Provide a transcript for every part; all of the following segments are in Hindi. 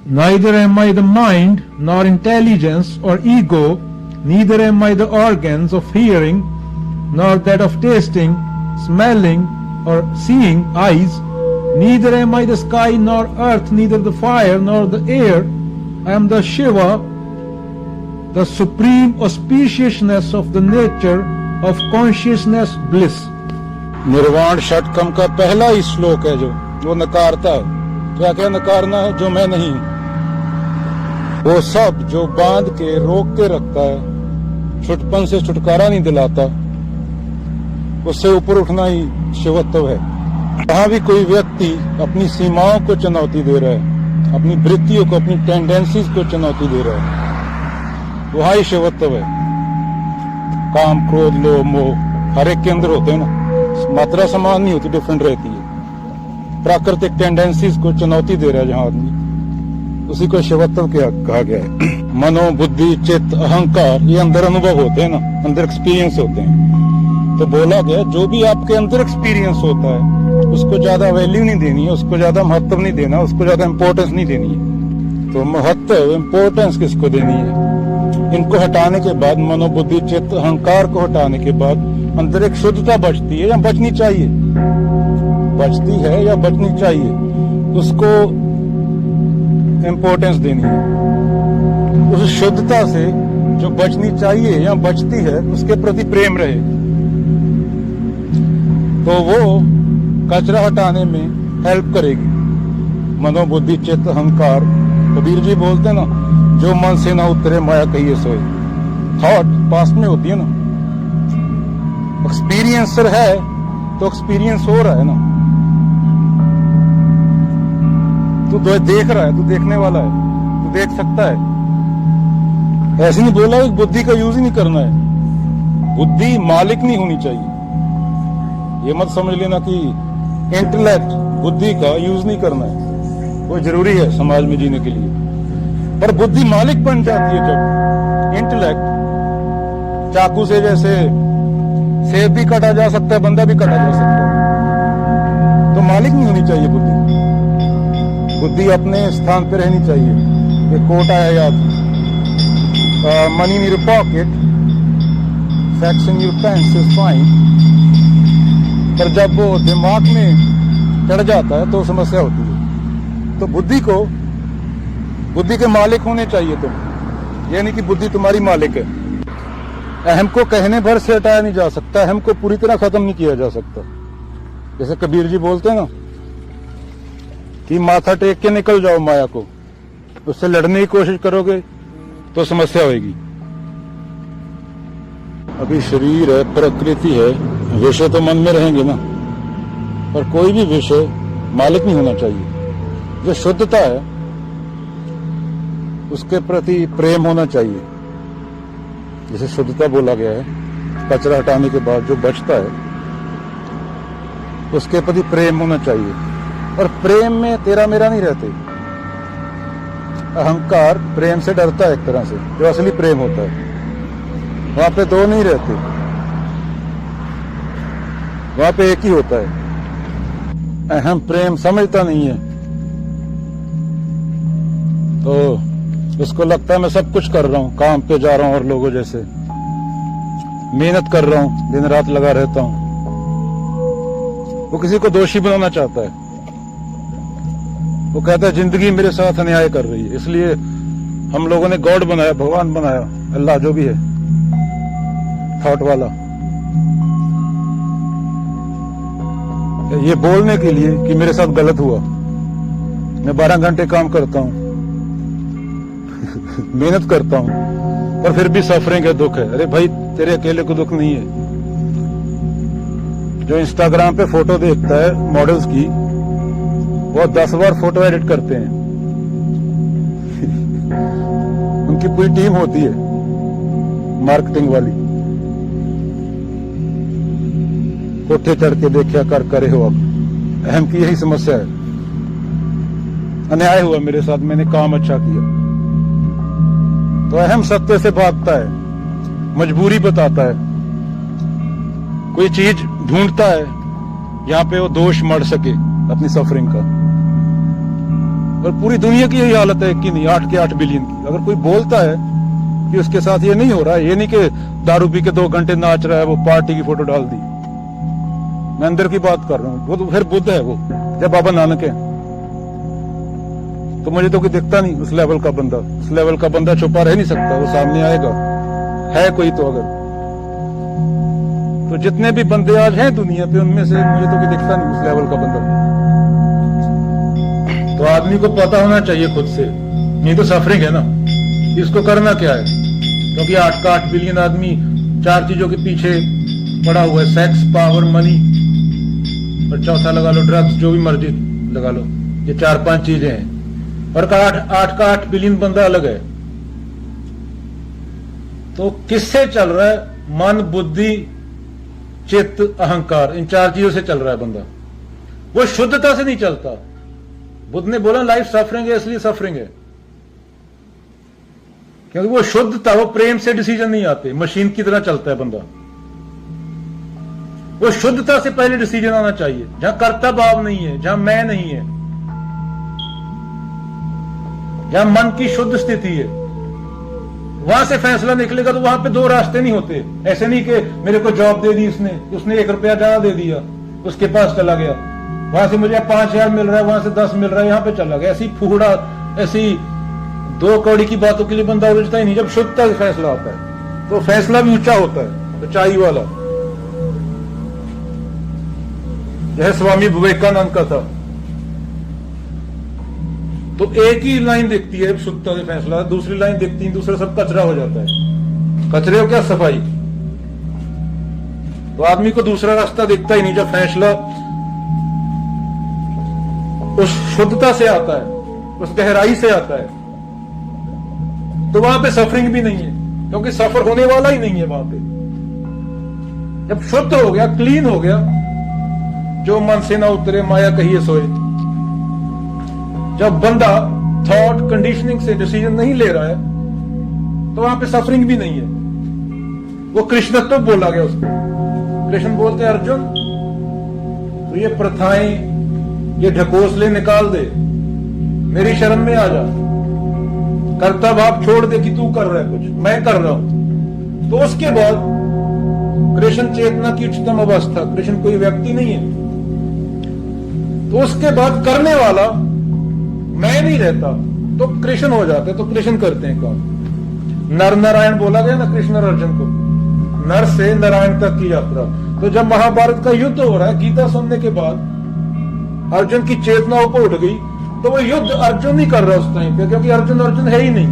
Neither am I the mind, nor intelligence or ego, neither am I the organs of hearing, nor that of tasting, smelling, or seeing eyes, neither am I the sky nor earth, neither the fire nor the air. I am the Shiva, the supreme auspiciousness of the nature of consciousness bliss. निर्वाण षटकम का पहला ही श्लोक है जो वो नकारता है। क्या क्या नकारना है? जो मैं नहीं, वो सब जो बांध के रोक के रखता है, छुटपन से छुटकारा नहीं दिलाता, उससे ऊपर उठना ही शिवत्व है। जहां भी कोई व्यक्ति अपनी सीमाओं को चुनौती दे रहा है, अपनी वृत्तियों को, अपनी टेंडेंसीज को चुनौती दे रहा है, वहां ही शिवत्व है। काम, क्रोध, लोभ, मोह हर एक के अंदर होते हैं ना, मात्रा समान नहीं होती, डिफरेंट रहती है। प्राकृतिक टेंडेंसीज को चुनौती दे रहा है जहां आदमी, उसी को शिवत्व कहा गया है। मनो, बुद्धि, चित्त, अहंकार, ये अंदर अनुभव होते हैं ना, अंदर एक्सपीरियंस होते हैं। तो बोला गया जो भी आपके अंदर एक्सपीरियंस होता है उसको ज्यादा वैल्यू नहीं देनी है, उसको ज्यादा महत्व नहीं देना, उसको ज्यादा इंपॉर्टेंस नहीं देनी है। तो महत्व, इंपॉर्टेंस किसको देनी है? इनको हटाने के बाद, मनोबुद्धि, चित्त, अहंकार को हटाने के बाद अंदर एक शुद्धता बचती है या बचनी चाहिए, बचती है या बचनी चाहिए, उसको इंपॉर्टेंस देनी है। उस शुद्धता से जो बचनी चाहिए या बचती है उसके प्रति प्रेम रहे, तो वो कचरा हटाने में हेल्प करेगी। मनोबुद्धि, चित्त, अहंकार, कबीर जी बोलते हैं ना, जो मन से ना उतरे माया कहिए सोए। थॉट पास्ट में होती है ना, एक्सपीरियंसर है तो एक्सपीरियंस हो रहा है ना, तू देख रहा है, तू देखने वाला है, तू देख सकता है। ऐसे नहीं बोला कि बुद्धि का यूज ही नहीं करना है, बुद्धि मालिक नहीं होनी चाहिए। ये मत समझ लेना कि इंटेलेक्ट, बुद्धि का यूज नहीं करना है, वो जरूरी है समाज में जीने के लिए, पर बुद्धि मालिक बन जाती है जब इंटेलेक्ट, चाकू से जैसे सेब भी काटा जा सकता है, बंदा भी काटा जा सकता है, तो मालिक नहीं होनी चाहिए बुद्धि। बुद्धि अपने स्थान पर रहनी चाहिए। एक कोट आया याद, money in your pocket, facts in your pens is fine, पर जब वो दिमाग में चढ़ जाता है तो समस्या होती है। तो बुद्धि के मालिक होने चाहिए तुम, ये नहीं कि बुद्धि तुम्हारी मालिक है। अहम को कहने भर से हटाया नहीं जा सकता, अहम को पूरी तरह खत्म नहीं किया जा सकता। जैसे कबीर जी बोलते हैं ना कि माथा टेक के निकल जाओ माया को, उससे लड़ने की कोशिश करोगे तो समस्या होगी। अभी शरीर है, प्रकृति है, विषय तो मन में रहेंगे ना, पर कोई भी विषय मालिक नहीं होना चाहिए। जो शुद्धता है उसके प्रति प्रेम होना चाहिए। जैसे शुद्धता बोला गया है, कचरा हटाने के बाद जो बचता है उसके प्रति प्रेम होना चाहिए। और प्रेम में तेरा मेरा नहीं रहते। अहंकार प्रेम से डरता है एक तरह से, जो असली प्रेम होता है, वहां पे दो नहीं रहते, वहां पे एक ही होता है। अहम प्रेम समझता नहीं है, तो उसको लगता है मैं सब कुछ कर रहा हूं, काम पे जा रहा हूं और लोगों जैसे मेहनत कर रहा हूं, दिन रात लगा रहता हूं। वो किसी को दोषी बनाना चाहता है। वो कहता है जिंदगी मेरे साथ अन्याय कर रही है, इसलिए हम लोगों ने गॉड बनाया, भगवान बनाया, अल्लाह जो भी है, थॉट वाला, ये बोलने के लिए कि मेरे साथ गलत हुआ। मैं 12 घंटे काम करता हूं मेहनत करता हूं, पर फिर भी सफरिंग है, दुख है। अरे भाई, तेरे अकेले को दुख नहीं है। जो इंस्टाग्राम पे फोटो देखता है मॉडल्स की, वो 10 बार फोटो एडिट करते हैं उनकी पूरी टीम होती है मार्केटिंग वाली। कोठे चढ़ के देखा कर करे हो। अब अहम की यही समस्या है। अन्याय हुआ मेरे साथ, मैंने काम अच्छा किया, तो अहम सत्य से भागता है, मजबूरी बताता है, कोई चीज ढूंढता है जहां पे वो दोष मढ़ सके अपनी सफरिंग का। और पूरी दुनिया की यही हालत है, एक की नहीं 8 के 8 बिलियन की। अगर कोई बोलता है कि उसके साथ ये नहीं हो रहा है, ये नहीं कि दारू पी के 2 घंटे नाच रहा है, वो पार्टी की फोटो डाल दी, मैं अंदर की बात कर रहा हूँ, वो तो फिर बुद्ध है, वो जब बाबा नानक है। तो मुझे तो कोई दिखता नहीं उस लेवल का बंदा, उस लेवल का बंदा छुपा रह नहीं सकता, वो सामने आएगा, है कोई तो। अगर तो जितने भी बंदे आज हैं दुनिया पे, उनमें से मुझे तो कोई दिखता नहीं उस लेवल का बंदा। तो आदमी को पता होना चाहिए खुद से, नहीं तो सफरिंग है ना, इसको करना क्या है। क्योंकि 8 का 8 बिलियन आदमी 4 चीजों के पीछे पड़ा हुआ है, सेक्स, पावर, मनी, और चौथा लगा लो ड्रग्स, जो भी मर्जी लगा लो, ये 4-5 चीजें हैं। और 8 का 8 बिलियन बंदा अलग है। तो किससे चल रहा है? मन, बुद्धि, चित्त, अहंकार, इन 4 चीजों से चल रहा है बंदा। वो शुद्धता से नहीं चलता। बुद्ध ने बोला लाइफ सफरिंग है, इसलिए सफरिंग है, क्योंकि वो शुद्धता, वो प्रेम से डिसीजन नहीं आते, मशीन की तरह चलता है बंदा। वो शुद्धता से पहले डिसीजन आना चाहिए, जहां कर्ता भाव नहीं है, जहां मैं नहीं है, जहां मन की शुद्ध स्थिति है, वहां से फैसला निकलेगा। तो वहां पे 2 रास्ते नहीं होते। ऐसे नहीं कि मेरे को जॉब दे दी उसने 1 रुपया ज्यादा दे दिया, उसके पास चला गया, वहां से मुझे 5,000 मिल रहा है, वहां से 10 मिल रहा है, यहां पे चला गया। ऐसी फूहड़ा, ऐसी 2 कौड़ी की बातों के लिए बंदा उलझता ही नहीं। जब शुद्धता से फैसला होता है तो फैसला भी ऊंचा होता है, ऊंचाई वाला। यह स्वामी विवेकानंद का था। तो एक ही लाइन दिखती है शुद्धता से फैसला, दूसरी लाइन दिखती है, दूसरा सब कचरा हो जाता है। कचरे हो क्या? सफाई। तो आदमी को दूसरा रास्ता दिखता ही नहीं। जब फैसला उस शुद्धता से आता है, उस गहराई से आता है, तो वहां पे सफरिंग भी नहीं है, क्योंकि सफर होने वाला ही नहीं है वहां पे। जब शुद्ध हो गया, क्लीन हो गया, जो मन से ना उतरे माया कहिए सोए। जब बंदा थॉट कंडीशनिंग से डिसीजन नहीं ले रहा है, तो वहां पे सफरिंग भी नहीं है। वो कृष्णत्व बोला गया उसको। कृष्ण बोलते हैं अर्जुन, तो ये प्रथाएं, ये ढकोसले निकाल दे, मेरी शरण में आ जा, कर्ता भाव छोड़ दे कि तू कर रहा है कुछ, मैं कर रहा हूं। तो उसके बाद कृष्ण चेतना की उच्चतम अवस्था, कृष्ण कोई व्यक्ति नहीं है, तो उसके बाद करने वाला मैं नहीं रहता, तो कृष्ण हो जाते, तो कृष्ण करते हैं काम। नर नारायण बोला गया ना कृष्ण और अर्जुन को, नर से नारायण तक की यात्रा। तो जब महाभारत का युद्ध हो रहा है, गीता सुनने के बाद अर्जुन की चेतना ऊपर उठ गई, तो वो युद्ध अर्जुन नहीं कर रहा उस टाइम पे, क्योंकि अर्जुन है ही नहीं,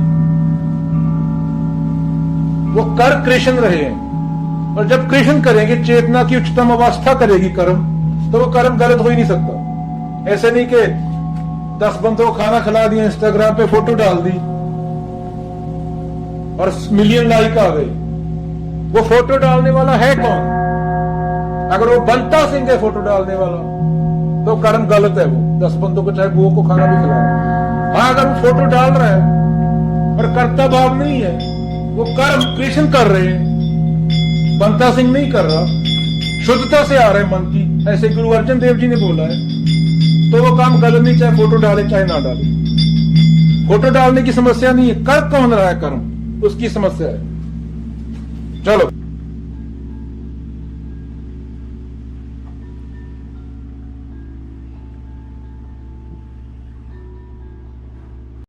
वो कर कृष्ण रहे हैं। और जब कृष्ण करेंगे, चेतना की उच्चतम अवस्था करेगी कर्म, तो वो कर्म गलत हो ही नहीं सकता। ऐसे नहीं कि 10 बंदों को खाना खिला दिया, इंस्टाग्राम पे फोटो डाल दी और मिलियन लाइक आ गए। वो फोटो डालने वाला है कौन? अगर वो बंता सिंह है फोटो डालने वाला, तो कर्म गलत है। वो 10 बंदों को चाहे वो को खाना भी खिला रहा है। हाँ, अगर वो फोटो डाल रहा है और कर्ता भाव नहीं है, वो कर्म कृष्ण कर रहे हैं, बंता सिंह नहीं कर रहा, शुद्धता से आ रहे मन की, ऐसे गुरु अर्जन देव जी ने बोला है, तो वो काम गलत नहीं, चाहे फोटो डाले चाहे ना डाले। फोटो डालने की समस्या नहीं है, कर कौन रहा है कर्म, उसकी समस्या है। चलो।